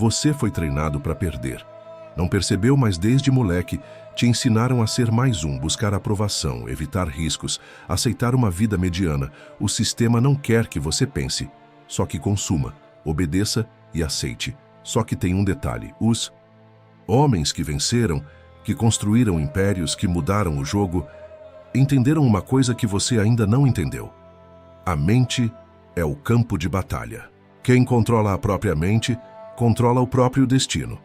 Você foi treinado para perder. Não percebeu, mas desde moleque te ensinaram a ser mais um, buscar aprovação, evitar riscos, aceitar uma vida mediana. O sistema não quer que você pense, só que consuma, obedeça e aceite. Só que tem um detalhe: os homens que venceram, que construíram impérios, que mudaram o jogo, entenderam uma coisa que você ainda não entendeu. A mente é o campo de batalha. Quem controla a própria mente, controla o próprio destino.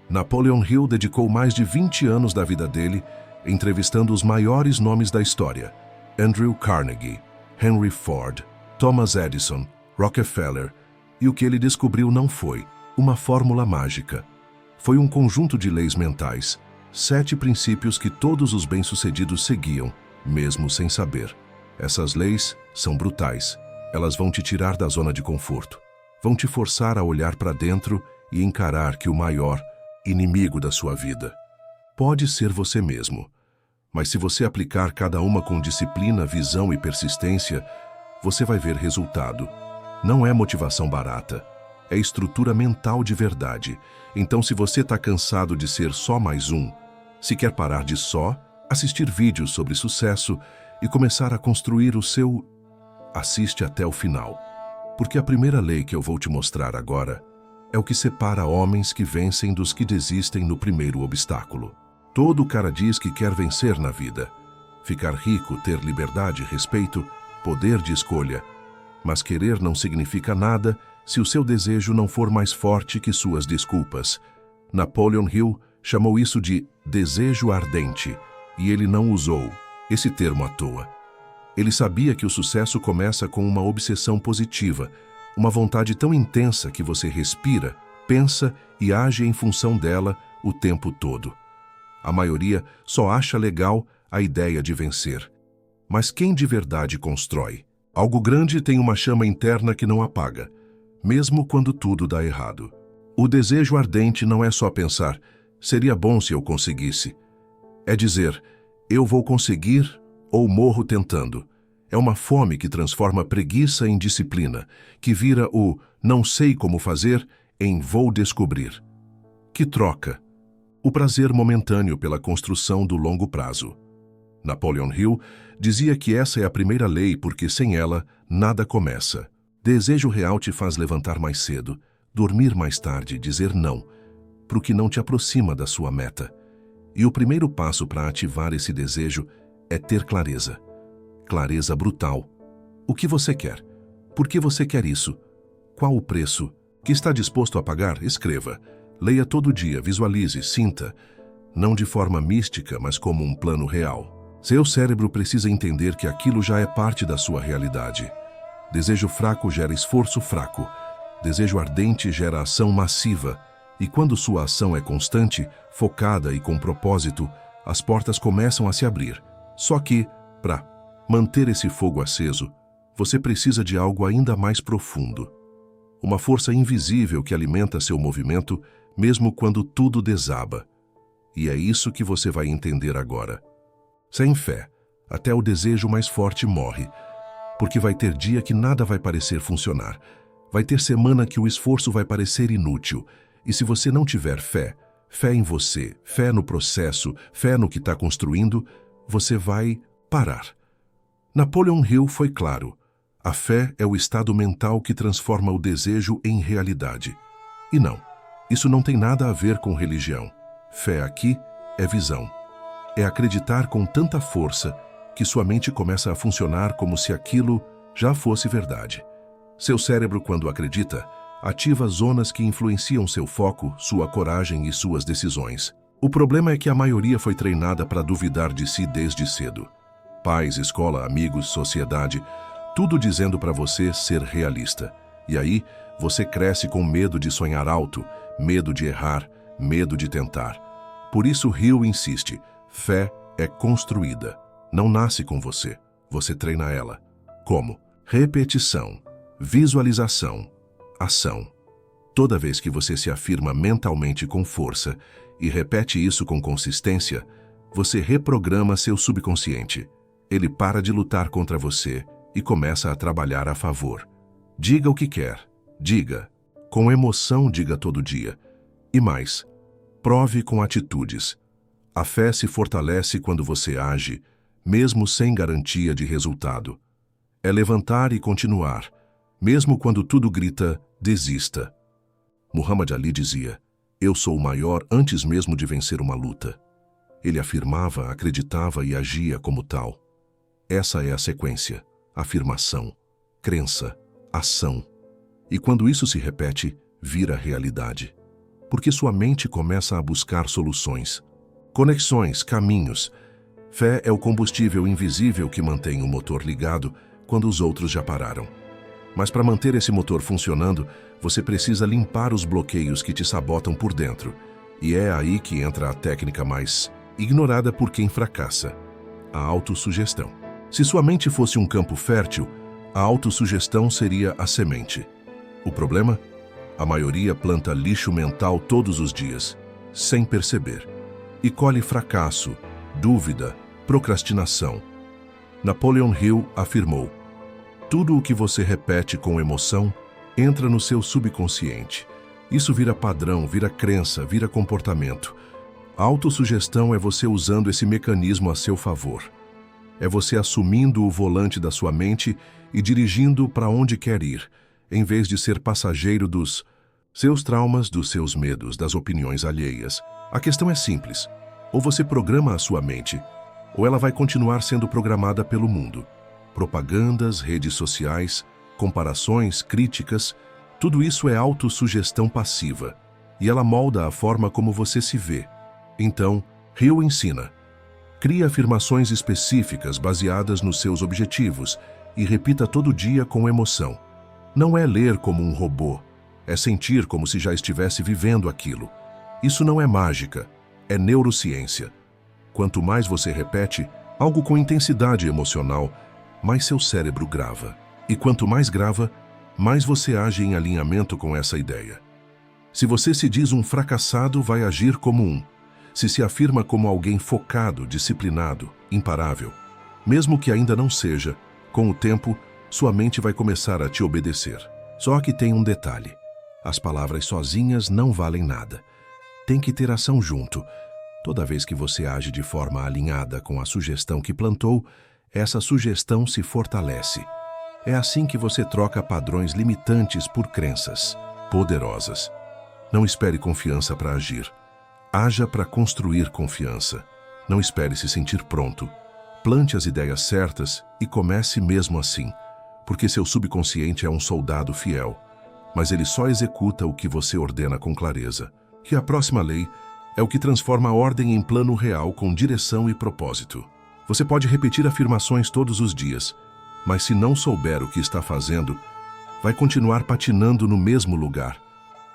Napoleon Hill dedicou mais de 20 anos da vida dele entrevistando os maiores nomes da história: Andrew Carnegie, Henry Ford, Thomas Edison, Rockefeller. E o que ele descobriu não foi uma fórmula mágica. Foi um conjunto de leis mentais, 7 princípios que todos os bem-sucedidos seguiam, mesmo sem saber. Essas leis são brutais. Elas vão te tirar da zona de conforto. Vão te forçar a olhar para dentro e encarar que o maior inimigo da sua vida pode ser você mesmo. Mas se você aplicar cada uma com disciplina, visão e persistência, você vai ver resultado. Não é motivação barata, é estrutura mental de verdade. Então, se você está cansado de ser só mais um, se quer parar de só assistir vídeos sobre sucesso e começar a construir o seu, assiste até o final. Porque a primeira lei que eu vou te mostrar agora é o que separa homens que vencem dos que desistem no primeiro obstáculo. Todo cara diz que quer vencer na vida, ficar rico, ter liberdade, respeito, poder de escolha. Mas querer não significa nada se o seu desejo não for mais forte que suas desculpas. Napoleon Hill chamou isso de desejo ardente, e ele não usou esse termo à toa. Ele sabia que o sucesso começa com uma obsessão positiva, uma vontade tão intensa que você respira, pensa e age em função dela o tempo todo. A maioria só acha legal a ideia de vencer. Mas quem de verdade constrói algo grande tem uma chama interna que não apaga, mesmo quando tudo dá errado. O desejo ardente não é só pensar, seria bom se eu conseguisse. É dizer, eu vou conseguir ou morro tentando. É uma fome que transforma preguiça em disciplina, que vira o não sei como fazer em vou descobrir. Que troca o prazer momentâneo pela construção do longo prazo. Napoleon Hill dizia que essa é a primeira lei porque sem ela nada começa. Desejo real te faz levantar mais cedo, dormir mais tarde, dizer não para o que não te aproxima da sua meta. E o primeiro passo para ativar esse desejo é ter clareza. Clareza brutal. O que você quer? Por que você quer isso? Qual o preço? Que está disposto a pagar? Escreva. Leia todo dia, visualize, sinta. Não de forma mística, mas como um plano real. Seu cérebro precisa entender que aquilo já é parte da sua realidade. Desejo fraco gera esforço fraco. Desejo ardente gera ação massiva. E quando sua ação é constante, focada e com propósito, as portas começam a se abrir. Só que, para manter esse fogo aceso, você precisa de algo ainda mais profundo. Uma força invisível que alimenta seu movimento, mesmo quando tudo desaba. E é isso que você vai entender agora. Sem fé, até o desejo mais forte morre, porque vai ter dia que nada vai parecer funcionar. Vai ter semana que o esforço vai parecer inútil. E se você não tiver fé, fé em você, fé no processo, fé no que está construindo, você vai parar. Napoleon Hill foi claro. A fé é o estado mental que transforma o desejo em realidade. E não, isso não tem nada a ver com religião. Fé aqui é visão. É acreditar com tanta força que sua mente começa a funcionar como se aquilo já fosse verdade. Seu cérebro, quando acredita, ativa zonas que influenciam seu foco, sua coragem e suas decisões. O problema é que a maioria foi treinada para duvidar de si desde cedo. Pais, escola, amigos, sociedade, tudo dizendo para você ser realista. E aí, você cresce com medo de sonhar alto, medo de errar, medo de tentar. Por isso Hill insiste, fé é construída, não nasce com você, você treina ela. Como? Repetição, visualização, ação. Toda vez que você se afirma mentalmente com força e repete isso com consistência, você reprograma seu subconsciente. Ele para de lutar contra você e começa a trabalhar a favor. Diga o que quer. Diga. Com emoção, diga todo dia. E mais, prove com atitudes. A fé se fortalece quando você age, mesmo sem garantia de resultado. É levantar e continuar, mesmo quando tudo grita, desista. Muhammad Ali dizia, eu sou o maior antes mesmo de vencer uma luta. Ele afirmava, acreditava e agia como tal. Essa é a sequência: afirmação, crença, ação. E quando isso se repete, vira realidade. Porque sua mente começa a buscar soluções, conexões, caminhos. Fé é o combustível invisível que mantém o motor ligado quando os outros já pararam. Mas para manter esse motor funcionando, você precisa limpar os bloqueios que te sabotam por dentro. E é aí que entra a técnica mais ignorada por quem fracassa: a autossugestão. Se sua mente fosse um campo fértil, a autossugestão seria a semente. O problema? A maioria planta lixo mental todos os dias, sem perceber, e colhe fracasso, dúvida, procrastinação. Napoleon Hill afirmou: tudo o que você repete com emoção entra no seu subconsciente. Isso vira padrão, vira crença, vira comportamento. A autossugestão é você usando esse mecanismo a seu favor. É você assumindo o volante da sua mente e dirigindo para onde quer ir, em vez de ser passageiro dos seus traumas, dos seus medos, das opiniões alheias. A questão é simples: ou você programa a sua mente, ou ela vai continuar sendo programada pelo mundo. Propagandas, redes sociais, comparações, críticas, tudo isso é autossugestão passiva, e ela molda a forma como você se vê. Então, Hill ensina: crie afirmações específicas baseadas nos seus objetivos e repita todo dia com emoção. Não é ler como um robô, é sentir como se já estivesse vivendo aquilo. Isso não é mágica, é neurociência. Quanto mais você repete algo com intensidade emocional, mais seu cérebro grava. E quanto mais grava, mais você age em alinhamento com essa ideia. Se você se diz um fracassado, vai agir como um. Se afirma como alguém focado, disciplinado, imparável, mesmo que ainda não seja, com o tempo, sua mente vai começar a te obedecer. Só que tem um detalhe: as palavras sozinhas não valem nada. Tem que ter ação junto. Toda vez que você age de forma alinhada com a sugestão que plantou, essa sugestão se fortalece. É assim que você troca padrões limitantes por crenças poderosas. Não espere confiança para agir. Haja para construir confiança. Não espere se sentir pronto. Plante as ideias certas e comece mesmo assim, porque seu subconsciente é um soldado fiel, mas ele só executa o que você ordena com clareza. E a próxima lei é o que transforma a ordem em plano real com direção e propósito. Você pode repetir afirmações todos os dias, mas se não souber o que está fazendo, vai continuar patinando no mesmo lugar.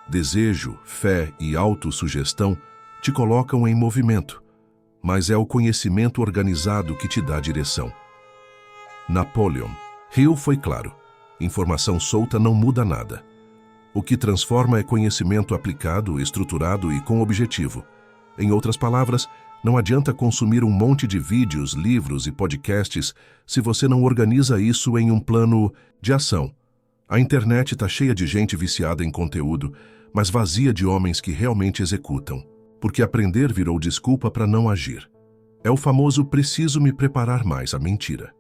Desejo, fé e autossugestão te colocam em movimento, mas é o conhecimento organizado que te dá direção. Napoleon Hill foi claro: informação solta não muda nada. O que transforma é conhecimento aplicado, estruturado e com objetivo. Em outras palavras, não adianta consumir um monte de vídeos, livros e podcasts se você não organiza isso em um plano de ação. A internet está cheia de gente viciada em conteúdo, mas vazia de homens que realmente executam, porque aprender virou desculpa para não agir. É o famoso preciso me preparar mais, a mentira.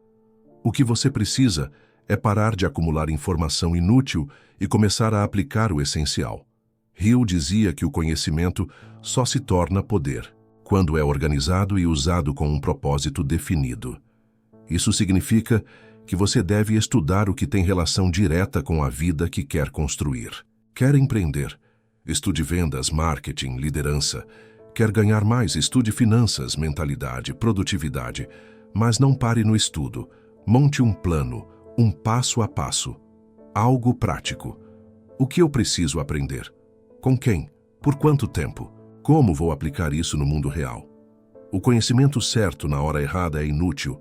O que você precisa é parar de acumular informação inútil e começar a aplicar o essencial. Hill dizia que o conhecimento só se torna poder quando é organizado e usado com um propósito definido. Isso significa que você deve estudar o que tem relação direta com a vida que quer construir. Quer empreender? Estude vendas, marketing, liderança. Quer ganhar mais? Estude finanças, mentalidade, produtividade. Mas não pare no estudo. Monte um plano, um passo a passo. Algo prático. O que eu preciso aprender? Com quem? Por quanto tempo? Como vou aplicar isso no mundo real? O conhecimento certo na hora errada é inútil,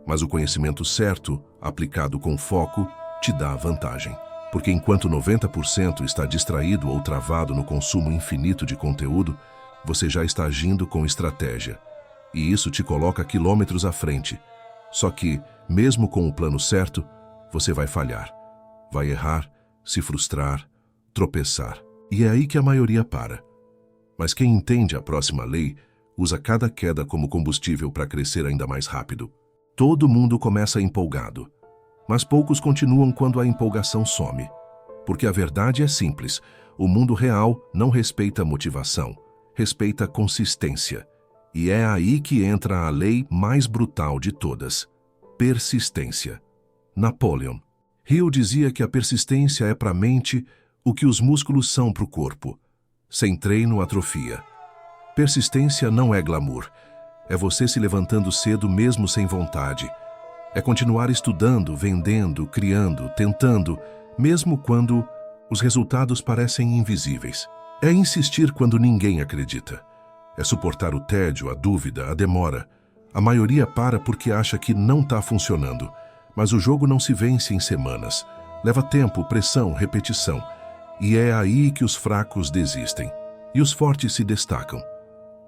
mas o conhecimento certo, aplicado com foco, te dá vantagem. Porque enquanto 90% está distraído ou travado no consumo infinito de conteúdo, você já está agindo com estratégia. E isso te coloca quilômetros à frente. Só que, mesmo com o plano certo, você vai falhar. Vai errar, se frustrar, tropeçar. E é aí que a maioria para. Mas quem entende a próxima lei usa cada queda como combustível para crescer ainda mais rápido. Todo mundo começa empolgado, mas poucos continuam quando a empolgação some. Porque a verdade é simples: o mundo real não respeita motivação, respeita consistência. E é aí que entra a lei mais brutal de todas: persistência. Napoleon Hill dizia que a persistência é para a mente o que os músculos são para o corpo. Sem treino, atrofia. Persistência não é glamour. É você se levantando cedo mesmo sem vontade. É continuar estudando, vendendo, criando, tentando, mesmo quando os resultados parecem invisíveis. É insistir quando ninguém acredita. É suportar o tédio, a dúvida, a demora. A maioria para porque acha que não está funcionando. Mas o jogo não se vence em semanas. Leva tempo, pressão, repetição. E é aí que os fracos desistem. E os fortes se destacam.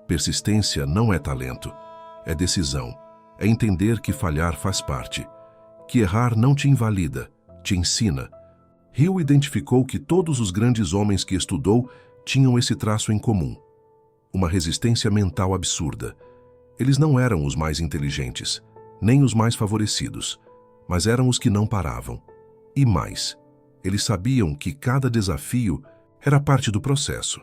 Persistência não é talento. É decisão. É entender que falhar faz parte. Que errar não te invalida, te ensina. Hill identificou que todos os grandes homens que estudou tinham esse traço em comum: uma resistência mental absurda. Eles não eram os mais inteligentes, nem os mais favorecidos, mas eram os que não paravam. E mais, eles sabiam que cada desafio era parte do processo.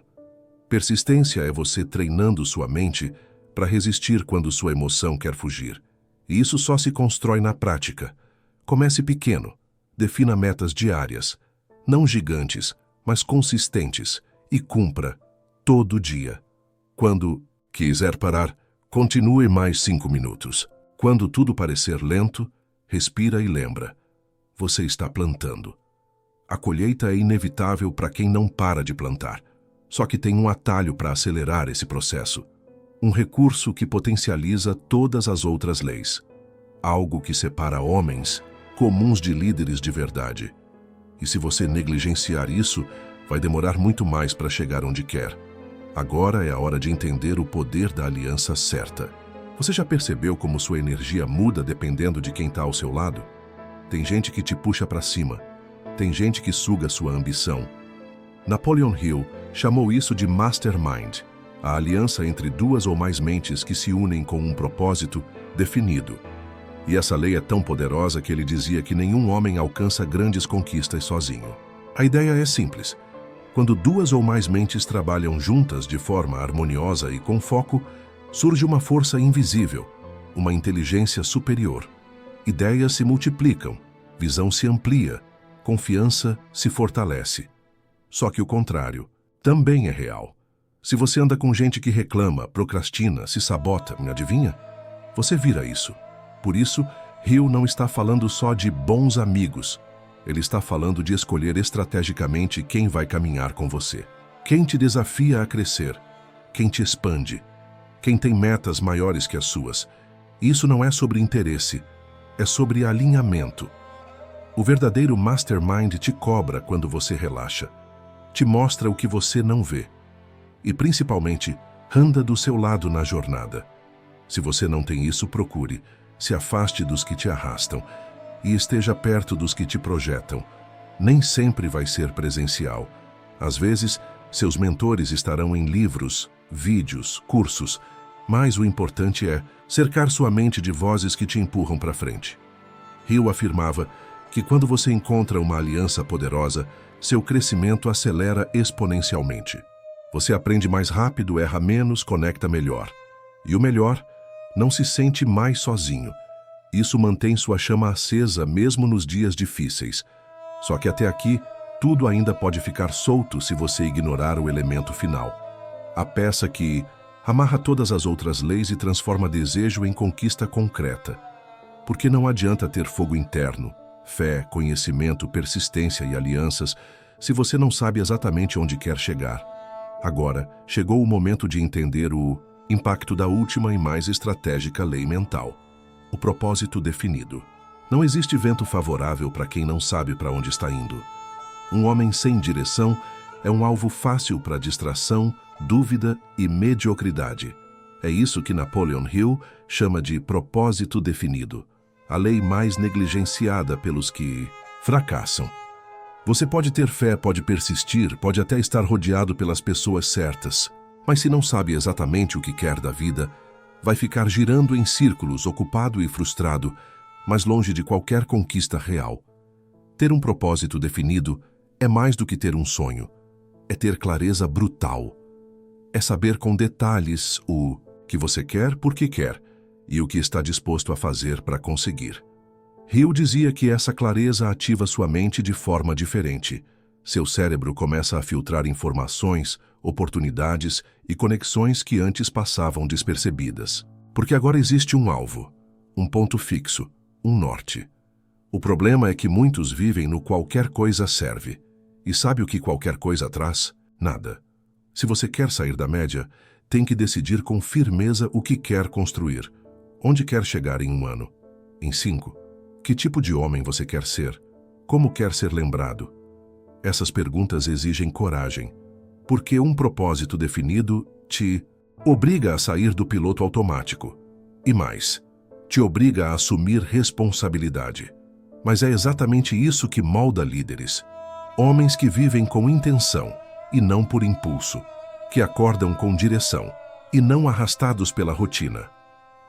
Persistência é você treinando sua mente para resistir quando sua emoção quer fugir. E isso só se constrói na prática. Comece pequeno, defina metas diárias, não gigantes, mas consistentes, e cumpra todo dia. Quando quiser parar, continue mais 5 minutos. Quando tudo parecer lento, respira e lembra: você está plantando. A colheita é inevitável para quem não para de plantar. Só que tem um atalho para acelerar esse processo. Um recurso que potencializa todas as outras leis. Algo que separa homens comuns de líderes de verdade. E se você negligenciar isso, vai demorar muito mais para chegar onde quer. Agora é a hora de entender o poder da aliança certa. Você já percebeu como sua energia muda dependendo de quem está ao seu lado? Tem gente que te puxa para cima. Tem gente que suga sua ambição. Napoleon Hill chamou isso de mastermind, a aliança entre duas ou mais mentes que se unem com um propósito definido. E essa lei é tão poderosa que ele dizia que nenhum homem alcança grandes conquistas sozinho. A ideia é simples. Quando duas ou mais mentes trabalham juntas de forma harmoniosa e com foco, surge uma força invisível, uma inteligência superior. Ideias se multiplicam, visão se amplia, confiança se fortalece. Só que o contrário também é real. Se você anda com gente que reclama, procrastina, se sabota, me adivinha? Você vira isso. Por isso, Hill não está falando só de bons amigos. Ele está falando de escolher estrategicamente quem vai caminhar com você. Quem te desafia a crescer. Quem te expande. Quem tem metas maiores que as suas. Isso não é sobre interesse. É sobre alinhamento. O verdadeiro mastermind te cobra quando você relaxa. Te mostra o que você não vê. E, principalmente, anda do seu lado na jornada. Se você não tem isso, procure. Se afaste dos que te arrastam e esteja perto dos que te projetam. Nem sempre vai ser presencial. Às vezes, seus mentores estarão em livros, vídeos, cursos, mas o importante é cercar sua mente de vozes que te empurram para frente. Hill afirmava que quando você encontra uma aliança poderosa, seu crescimento acelera exponencialmente. Você aprende mais rápido, erra menos, conecta melhor. E o melhor, não se sente mais sozinho. Isso mantém sua chama acesa mesmo nos dias difíceis. Só que até aqui, tudo ainda pode ficar solto se você ignorar o elemento final. A peça que amarra todas as outras leis e transforma desejo em conquista concreta. Porque não adianta ter fogo interno, fé, conhecimento, persistência e alianças se você não sabe exatamente onde quer chegar. Agora, chegou o momento de entender o impacto da última e mais estratégica lei mental. O propósito definido. Não existe vento favorável para quem não sabe para onde está indo. Um homem sem direção é um alvo fácil para distração, dúvida e mediocridade. É isso que Napoleon Hill chama de propósito definido, a lei mais negligenciada pelos que fracassam. Você pode ter fé, pode persistir, pode até estar rodeado pelas pessoas certas, mas se não sabe exatamente o que quer da vida, vai ficar girando em círculos, ocupado e frustrado, mas longe de qualquer conquista real. Ter um propósito definido é mais do que ter um sonho. É ter clareza brutal. É saber com detalhes o que você quer, porque quer, e o que está disposto a fazer para conseguir. Hill dizia que essa clareza ativa sua mente de forma diferente. Seu cérebro começa a filtrar informações, oportunidades e conexões que antes passavam despercebidas. Porque agora existe um alvo, um ponto fixo, um norte. O problema é que muitos vivem no qualquer coisa serve. E sabe o que qualquer coisa traz? Nada. Se você quer sair da média, tem que decidir com firmeza o que quer construir. Onde quer chegar em 1 ano? Em 5? Que tipo de homem você quer ser? Como quer ser lembrado? Essas perguntas exigem coragem, porque um propósito definido te obriga a sair do piloto automático. E mais, te obriga a assumir responsabilidade. Mas é exatamente isso que molda líderes. Homens que vivem com intenção e não por impulso, que acordam com direção e não arrastados pela rotina.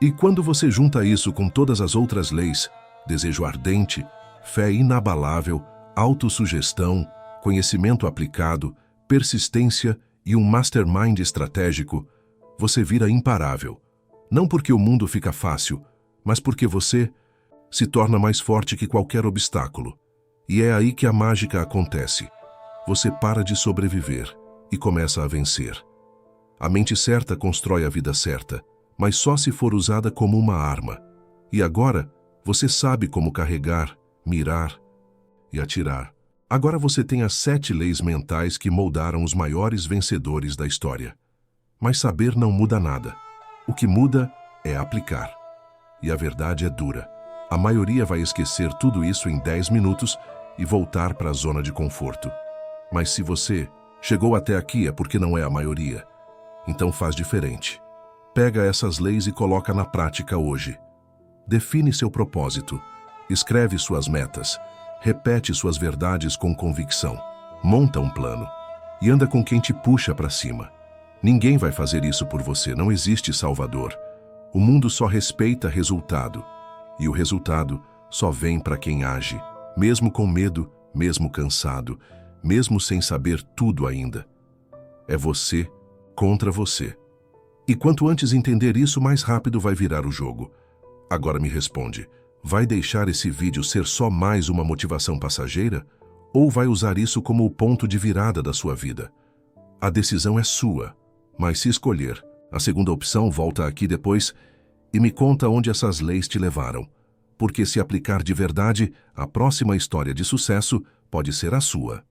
E quando você junta isso com todas as outras leis, desejo ardente, fé inabalável, autossugestão, conhecimento aplicado, persistência e um mastermind estratégico, você vira imparável. Não porque o mundo fica fácil, mas porque você se torna mais forte que qualquer obstáculo. E é aí que a mágica acontece. Você para de sobreviver e começa a vencer. A mente certa constrói a vida certa, mas só se for usada como uma arma. E agora, você sabe como carregar, mirar e atirar. Agora você tem as 7 leis mentais que moldaram os maiores vencedores da história. Mas saber não muda nada. O que muda é aplicar. E a verdade é dura. A maioria vai esquecer tudo isso em 10 minutos e voltar para a zona de conforto. Mas se você chegou até aqui é porque não é a maioria. Então faz diferente. Pega essas leis e coloca na prática hoje. Define seu propósito. Escreve suas metas. Repete suas verdades com convicção. Monta um plano. E anda com quem te puxa para cima. Ninguém vai fazer isso por você. Não existe salvador. O mundo só respeita resultado. E o resultado só vem para quem age. Mesmo com medo, mesmo cansado, mesmo sem saber tudo ainda. É você contra você. E quanto antes entender isso, mais rápido vai virar o jogo. Agora me responde, vai deixar esse vídeo ser só mais uma motivação passageira? Ou vai usar isso como o ponto de virada da sua vida? A decisão é sua, mas se escolher, a segunda opção, volta aqui depois e me conta onde essas leis te levaram. Porque se aplicar de verdade, a próxima história de sucesso pode ser a sua.